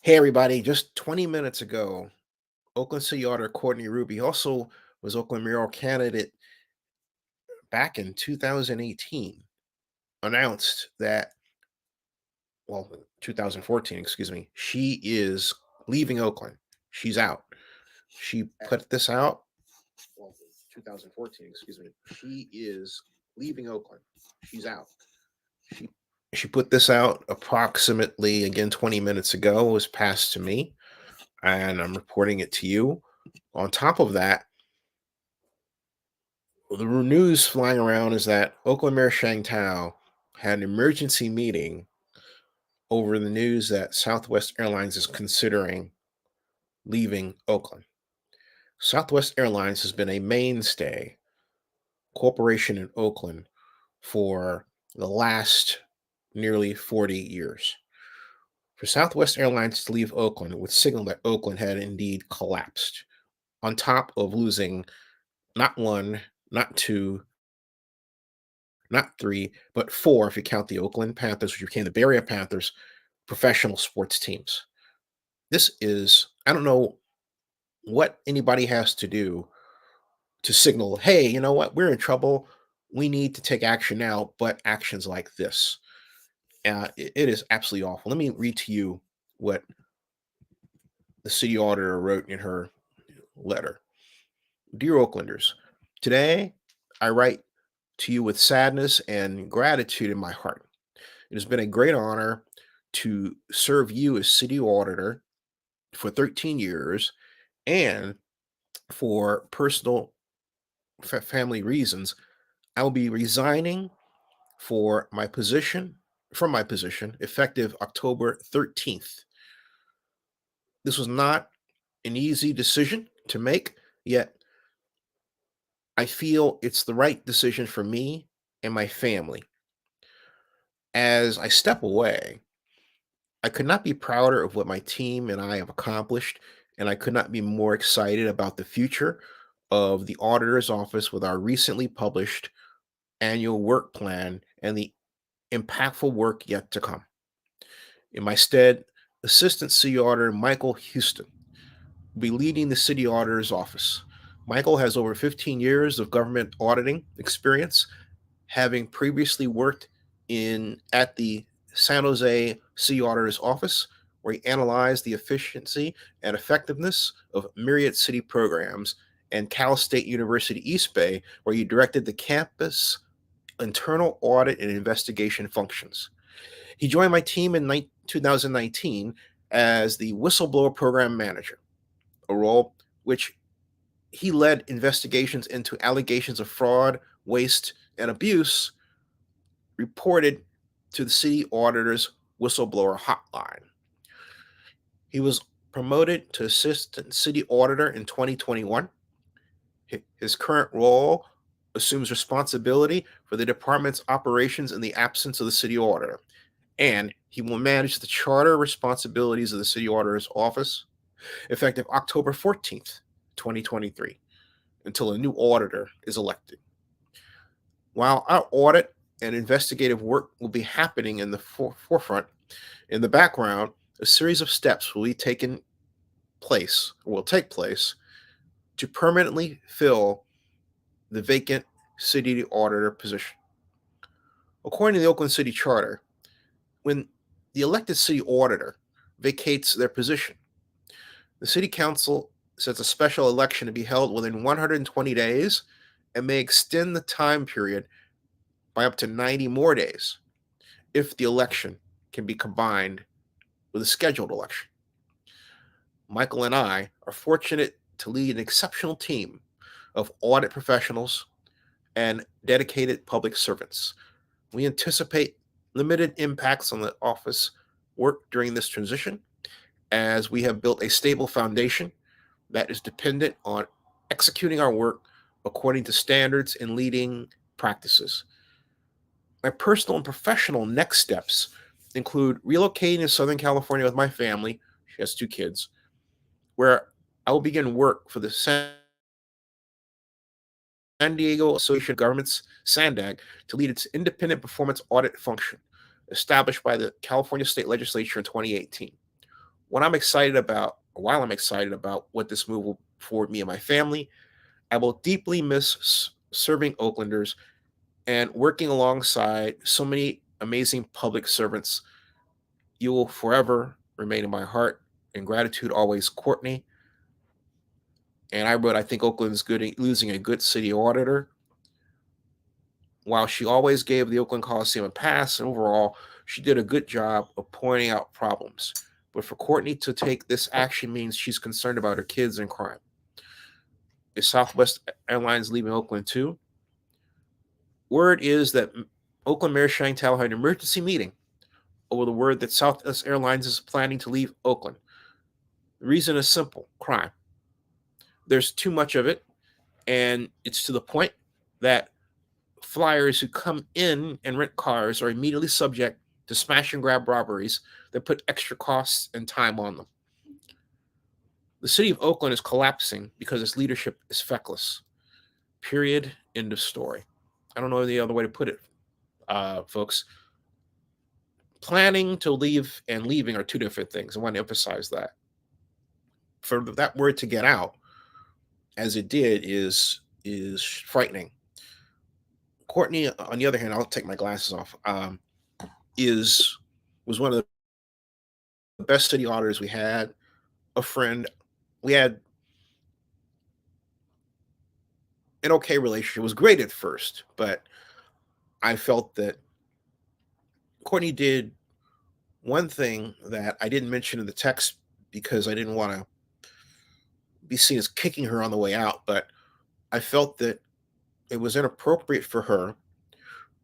Hey, everybody. Just 20 minutes ago, Oakland City Auditor Courtney Ruby also was Oakland mayoral candidate back in 2018, announced that, well, 2014, excuse me, she is leaving Oakland. She's out. She put this out, well, 2014, excuse me, she is leaving Oakland. She's out. She she put this out approximately again 20 minutes ago. It was passed to me, and I'm reporting it to you. On top of that, the news flying around is that Oakland Mayor Shang Tao had an emergency meeting over the news that Southwest Airlines is considering leaving Oakland. Southwest Airlines has been a mainstay corporation in Oakland for the last nearly 40 years. For Southwest Airlines to leave Oakland would signal that Oakland had indeed collapsed, on top of losing not one, not two, not three, but four, if you count the Oakland Panthers, which became the Bay Area Panthers, professional sports teams. This is, I don't know what anybody has to do to signal, hey, you know what, we're in trouble. We need to take action now, but actions like this. It is absolutely awful. Let me read to you what the city auditor wrote in her letter. Dear Oaklanders, today I write to you with sadness and gratitude in my heart. It has been a great honor to serve you as city auditor for 13 years, and for personal family reasons, I will be resigning for my position from my position effective October 13th. This was not an easy decision to make, yet I feel it's the right decision for me and my family. As I step away, I could not be prouder of what my team and I have accomplished, and I could not be more excited about the future of the auditor's office with our recently published annual work plan and the impactful work yet to come. In my stead, Assistant City Auditor Michael Houston will be leading the City Auditor's office. Michael has over 15 years of government auditing experience, having previously worked in at the San Jose City Auditor's office, where he analyzed the efficiency and effectiveness of myriad city programs, and Cal State University East Bay, where he directed the campus internal audit and investigation functions. He joined my team in 2019 as the Whistleblower Program Manager, a role which he led investigations into allegations of fraud, waste, and abuse reported to the city auditor's whistleblower hotline. He was promoted to assistant city auditor in 2021. His current role assumes responsibility for the department's operations in the absence of the city auditor, and he will manage the charter responsibilities of the city auditor's office effective October 14th, 2023, until a new auditor is elected. While our audit and investigative work will be happening in the forefront, in the background, a series of steps will take place to permanently fill the vacant city auditor position. According to the Oakland City Charter, when the elected city auditor vacates their position, the city council sets a special election to be held within 120 days and may extend the time period by up to 90 more days if the election can be combined with a scheduled election. Michael and I are fortunate to lead an exceptional team of audit professionals and dedicated public servants. We anticipate limited impacts on the office work during this transition, as we have built a stable foundation that is dependent on executing our work according to standards and leading practices. My personal and professional next steps include relocating to Southern California with my family. She has two kids, where I will begin work for the San Diego Association of Governments, SANDAG, to lead its independent performance audit function, established by the California State Legislature in 2018. What I'm excited about, while I'm excited about what this move will afford me and my family, I will deeply miss serving Oaklanders and working alongside so many amazing public servants. You will forever remain in my heart. In gratitude, always, Courtney. And I wrote, I think Oakland is good at losing a good city auditor. While she always gave the Oakland Coliseum a pass, and overall, she did a good job of pointing out problems. But for Courtney to take this action means she's concerned about her kids and crime. Is Southwest Airlines leaving Oakland too? Word is that Oakland Mayor Shantel had an emergency meeting over the word that Southwest Airlines is planning to leave Oakland. The reason is simple: crime. There's too much of it, and it's to the point that flyers who come in and rent cars are immediately subject to smash and grab robberies that put extra costs and time on them. The city of Oakland is collapsing because its leadership is feckless. Period. End of story. I don't know any other way to put it, folks. Planning to leave and leaving are two different things. I want to emphasize that. For that word to get out, as it did, is frightening. Courtney, on the other hand, I'll take my glasses off. Is was one of the best city auditors we had. A friend, we had an okay relationship. It was great at first, but I felt that Courtney did one thing that I didn't mention in the text because I didn't want to be seen as kicking her on the way out. But I felt that it was inappropriate for her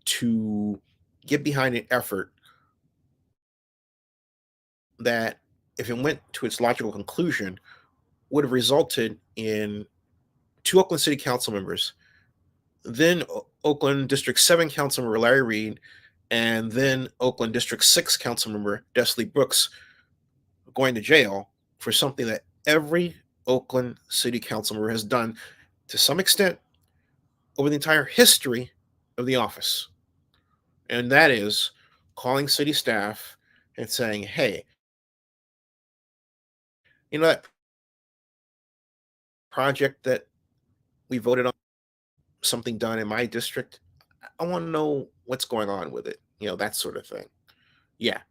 to get behind an effort that, if it went to its logical conclusion, would have resulted in two Oakland City Council members, then Oakland District 7 Council member Larry Reed, and then Oakland District 6 Council member Desley Brooks going to jail for something that every Oakland City Council member has done to some extent over the entire history of the office. And that is calling city staff and saying, hey, that project that we voted on, something done in my district, I want to know what's going on with it, that sort of thing. Yeah,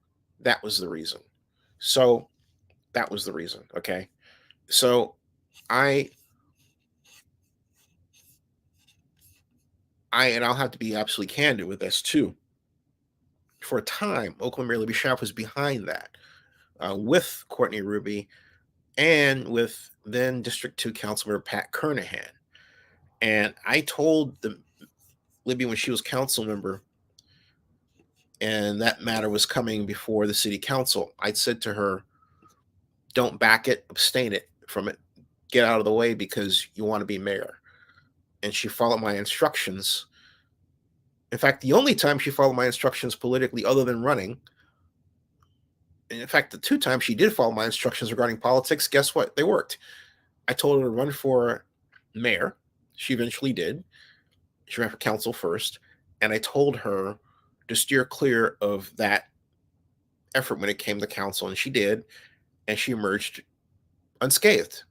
that was the reason. So that was the reason. Okay. So I and I'll have to be absolutely candid with this too. For a time, Oakland Mayor Libby Schaaf was behind that, with Courtney Ruby and with then District 2 Councilmember Pat Kernahan. And I told Libby when she was council member and that matter was coming before the city council, I said to her, don't back it, abstain it from it, get out of the way because you want to be mayor. And she followed my instructions. In fact, the only time she followed my instructions politically, other than running, and in fact, the two times she did follow my instructions regarding politics, guess what? They worked. I told her to run for mayor. She eventually did. She ran for council first. And I told her to steer clear of that effort when it came to council. And she did. And she emerged unscathed.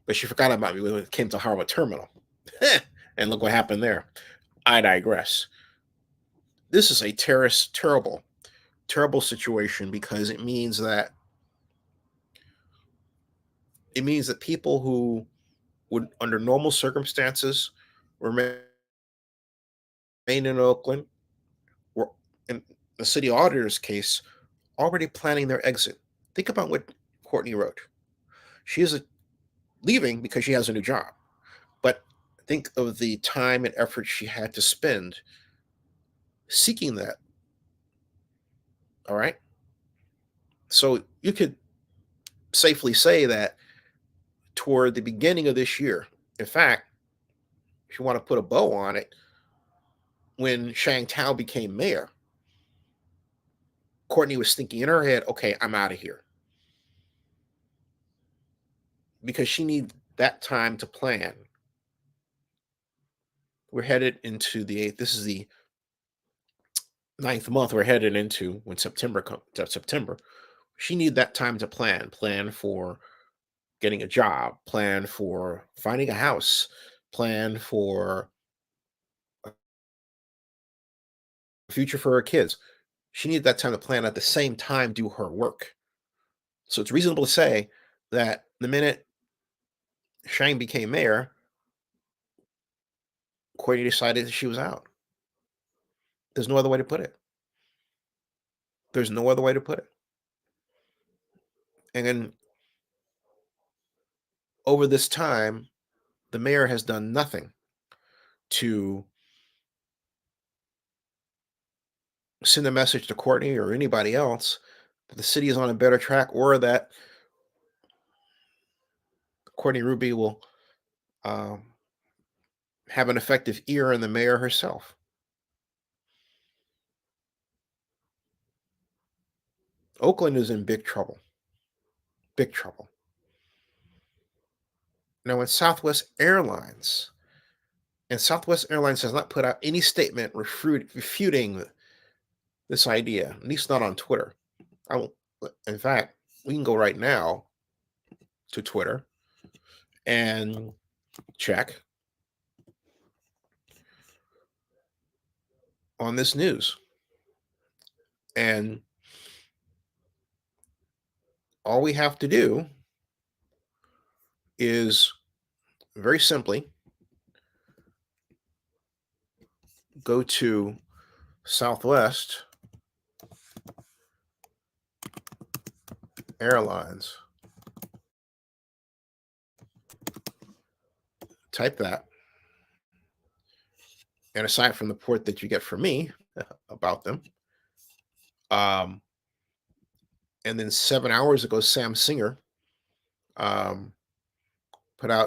But she forgot about me when it came to Harvard Terminal. And look what happened there. I digress. This is a terrible, terrible situation because it means that people who would, under normal circumstances, remain in Oakland, were, in the city auditor's case, already planning their exit. Think about what Courtney wrote. She is leaving because she has a new job. But think of the time and effort she had to spend seeking that. All right. So you could safely say that toward the beginning of this year, in fact, if you want to put a bow on it, when Shang Tao became mayor, Courtney was thinking in her head, okay, I'm out of here. Because she needs that time to plan. We're headed into the 8th. This is the 9th month we're headed into when September comes. September. She needed that time to plan for getting a job, plan for finding a house, plan for a future for her kids. She needed that time to plan at the same time do her work. So it's reasonable to say that the minute Shang became mayor, Courtney decided that she was out. There's no other way to put it. There's no other way to put it. And then over this time, the mayor has done nothing to send a message to Courtney or anybody else that the city is on a better track, or that Courtney Ruby will um, have an effective ear in the mayor herself. Oakland is in big trouble. Big trouble. Now, when Southwest Airlines has not put out any statement refuting this idea, at least not on Twitter. I will, in fact, we can go right now to Twitter and check on this news. And all we have to do is very simply go to Southwest Airlines, type that, and aside from the report that you get from me about them, um, and then 7 hours ago, Sam Singer um,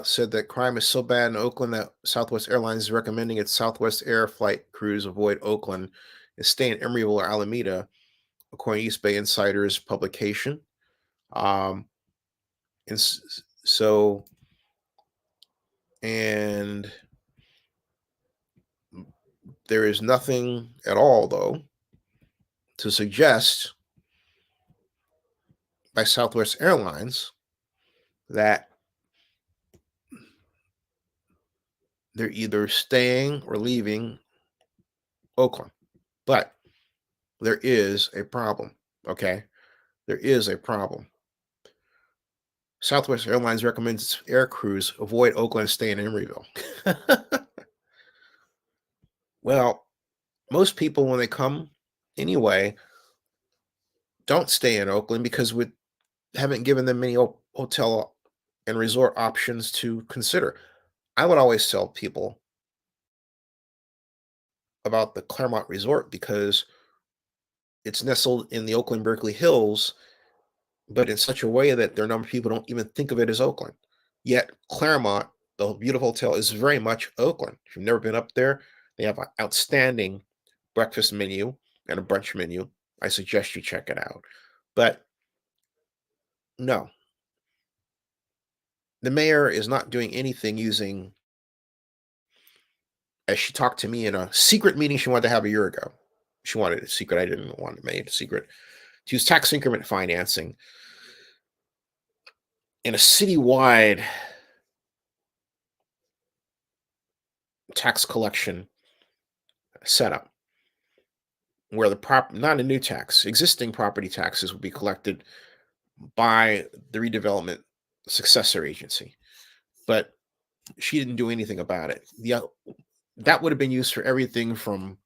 said that crime is so bad in Oakland that Southwest Airlines is recommending its Southwest Air flight crews avoid Oakland and stay in Emeryville or Alameda, according to East Bay Insider's publication. Um, and so, and there is nothing at all, though, to suggest by Southwest Airlines that they're either staying or leaving Oakland. But there is a problem, okay? There is a problem. Southwest Airlines recommends air crews avoid Oakland and stay in Emeryville. Well, most people, when they come anyway, don't stay in Oakland because we haven't given them many hotel and resort options to consider. I would always tell people about the Claremont Resort because it's nestled in the Oakland Berkeley Hills, but in such a way that their number of people don't even think of it as Oakland. Yet Claremont, the beautiful hotel, is very much Oakland. If you've never been up there, they have an outstanding breakfast menu and a brunch menu. I suggest you check it out. But no, the mayor is not doing anything using, as she talked to me in a secret meeting she wanted to have a year ago. She wanted it secret. I didn't want to make it a secret. To use tax increment financing in a citywide tax collection setup where not a new tax, existing property taxes will be collected by the redevelopment successor agency. But she didn't do anything about it. That would have been used for everything from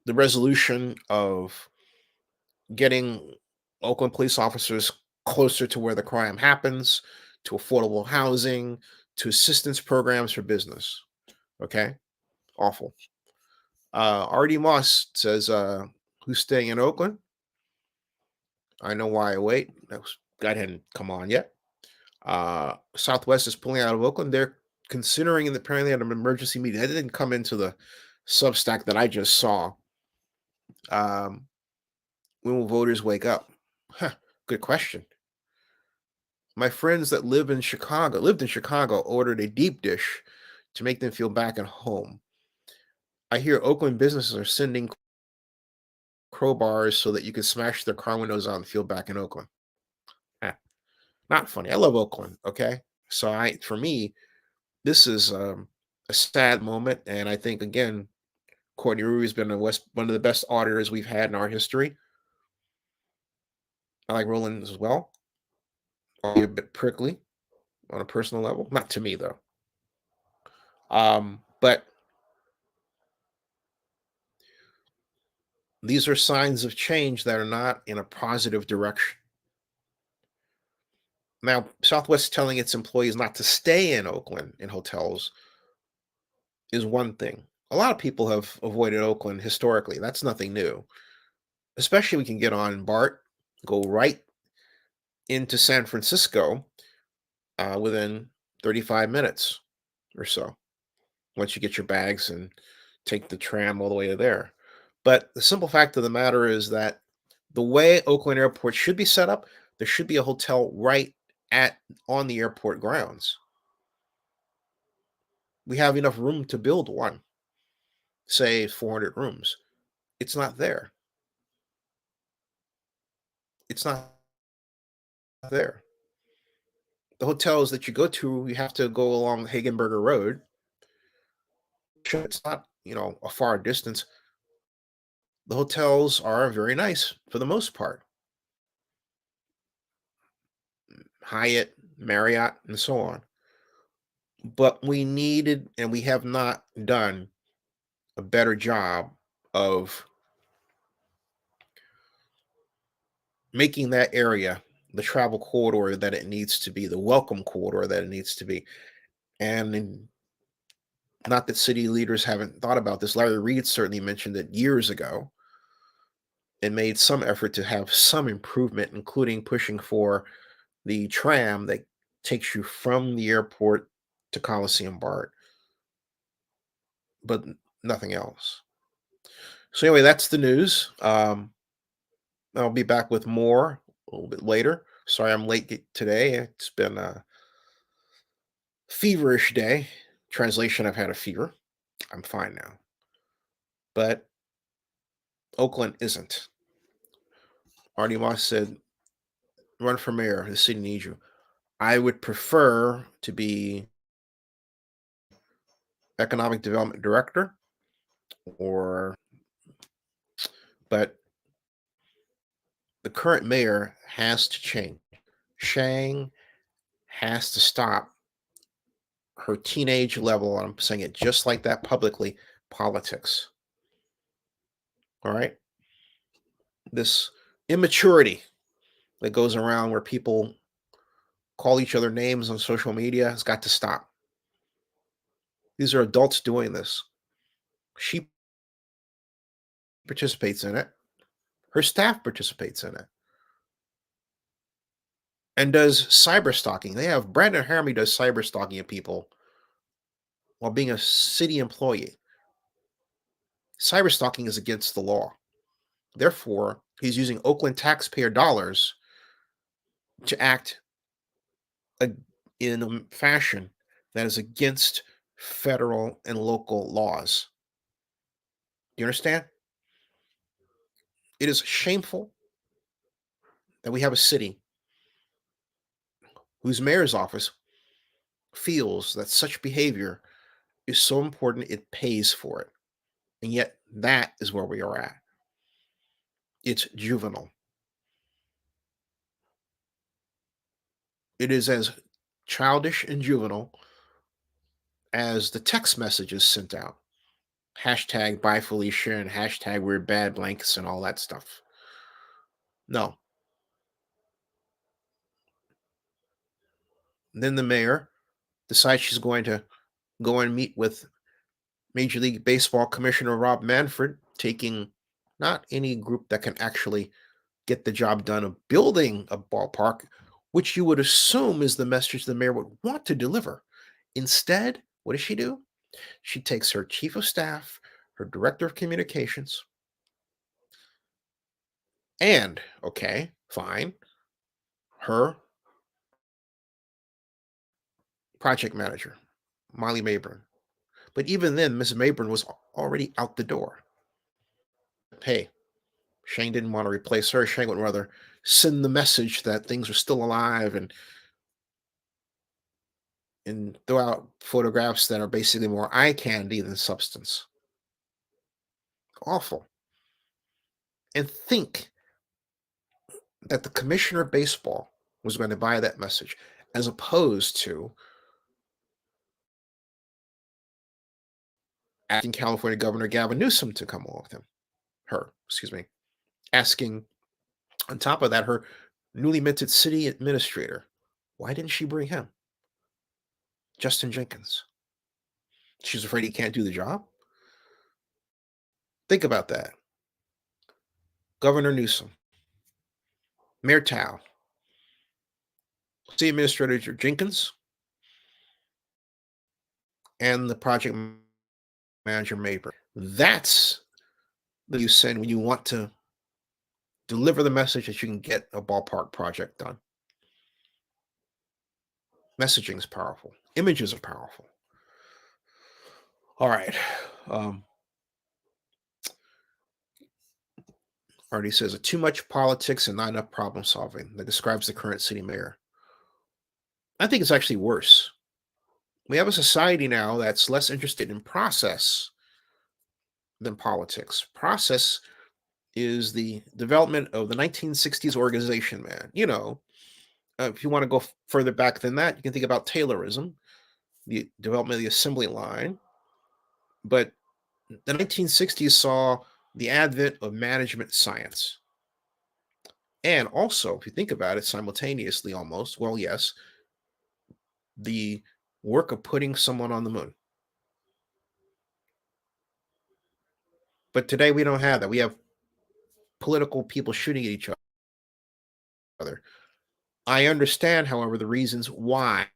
the resolution of getting Oakland police officers closer to where the crime happens, to affordable housing, to assistance programs for business. Okay? Awful. R.D. Moss says, who's staying in Oakland? I know why I wait. That hadn't come on yet. Southwest is pulling out of Oakland. They're considering apparently an emergency meeting. That didn't come into the Substack that I just saw. When will voters wake up? Huh, good question. My friends that lived in Chicago, ordered a deep dish to make them feel back at home. I hear Oakland businesses are sending crowbars so that you can smash their car windows out and field back in Oakland. Eh, not funny. I love Oakland. Okay, so for me, this is a sad moment, and I think again, Courtney Ruby has been one of the best auditors we've had in our history. I like Roland as well. Albeit a bit prickly on a personal level, not to me though. But these are signs of change that are not in a positive direction. Now, Southwest telling its employees not to stay in Oakland in hotels is one thing. A lot of people have avoided Oakland historically. That's nothing new. Especially we can get on BART, go right into San Francisco within 35 minutes or so, once you get your bags and take the tram all the way to there. But the simple fact of the matter is that the way Oakland Airport should be set up, there should be a hotel right at on the airport grounds. We have enough room to build one, say 400 rooms. It's not there. It's not there. The hotels that you go to, you have to go along Hagenberger Road. Sure, it's not, a far distance. The hotels are very nice for the most part. Hyatt, Marriott, and so on. But we needed, and we have not done a better job of making that area the travel corridor that it needs to be, the welcome corridor that it needs to be. And not that city leaders haven't thought about this. Larry Reed certainly mentioned it years ago and made some effort to have some improvement, including pushing for the tram that takes you from the airport to Coliseum BART, but nothing else. So anyway, that's the news. I'll be back with more a little bit later. Sorry I'm late today. It's been a feverish day. Translation, I've had a fever. I'm fine now. But Oakland isn't. Artie Moss said, run for mayor. The city needs you. I would prefer to be economic development director or, but the current mayor has to change. Shang has to stop her teenage level, I'm saying it just like that publicly, politics. All right. This immaturity that goes around where people call each other names on social media has got to stop. These are adults doing this. She participates in it. Her staff participates in it and does cyber stalking. They have Brandon Haramy does cyber stalking of people while being a city employee. Cyber stalking is against the law. Therefore, he's using Oakland taxpayer dollars to act in a fashion that is against federal and local laws. Do you understand? It is shameful that we have a city whose mayor's office feels that such behavior is so important it pays for it. And yet, that is where we are at. It's juvenile. It is as childish and juvenile as the text messages sent out. Hashtag bye Felicia and hashtag we're bad blankets and all that stuff. No. Then the mayor decides she's going to go and meet with Major League Baseball Commissioner Rob Manfred, taking not any group that can actually get the job done of building a ballpark, which you would assume is the message the mayor would want to deliver. Instead, what does she do? She takes her chief of staff, her director of communications, and, okay, fine, her project manager, Molly Mabern. But even then, Miss Mabern was already out the door. Hey, Shane didn't want to replace her. Shane would rather send the message that things are still alive and throw out photographs that are basically more eye candy than substance. Awful. And think that the commissioner of baseball was going to buy that message as opposed to asking California Governor Gavin Newsom to come along with him. Excuse me. Asking, on top of that, her newly minted city administrator. Why didn't she bring him? Justin Jenkins. She's afraid he can't do the job? Think about that. Governor Newsom, Mayor Tao, City Administrator Jenkins, and the project manager Maber. That's what you send when you want to deliver the message that you can get a ballpark project done. Messaging is powerful. Images are powerful. All right. Artie says, too much politics and not enough problem solving. That describes the current city mayor. I think it's actually worse. We have a society now that's less interested in process than politics. Process is the development of the 1960s organization, man. If you want to go further back than that, you can think about Taylorism, the development of the assembly line. But the 1960s saw the advent of management science. And also, if you think about it simultaneously almost, well, yes, the work of putting someone on the moon. But today we don't have that. We have political people shooting at each other. I understand, however, the reasons why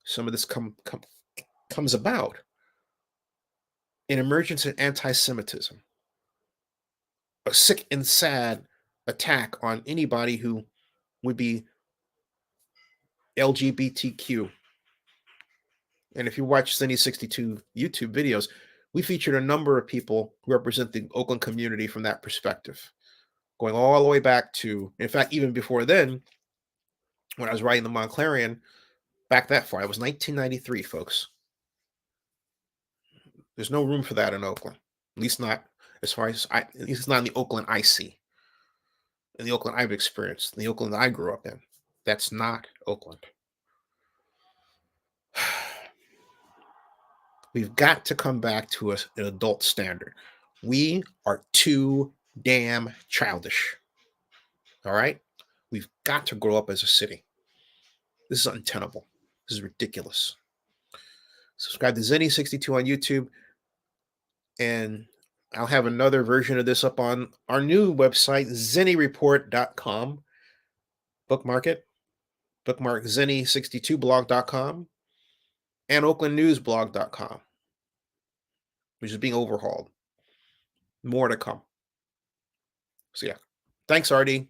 some of this comes about. An emergence in anti-Semitism, a sick and sad attack on anybody who would be LGBTQ. And if you watch Cine 62 YouTube videos, we featured a number of people who represent the Oakland community from that perspective, going all the way back to, in fact, even before then, when I was writing the Montclarian, back that far. It was 1993, folks. There's no room for that in Oakland, at least not as far as at least it's not in the Oakland I see, in the Oakland I've experienced, in the Oakland I grew up in. That's not Oakland. We've got to come back to an adult standard. We are too damn childish. All right? We've got to grow up as a city. This is untenable. This is ridiculous. Subscribe to Zenny62 on YouTube. And I'll have another version of this up on our new website, zennyreport.com. Bookmark it. Bookmark zenny62blog.com and oaklandnewsblog.com, which is being overhauled. More to come. So yeah. Thanks, RD.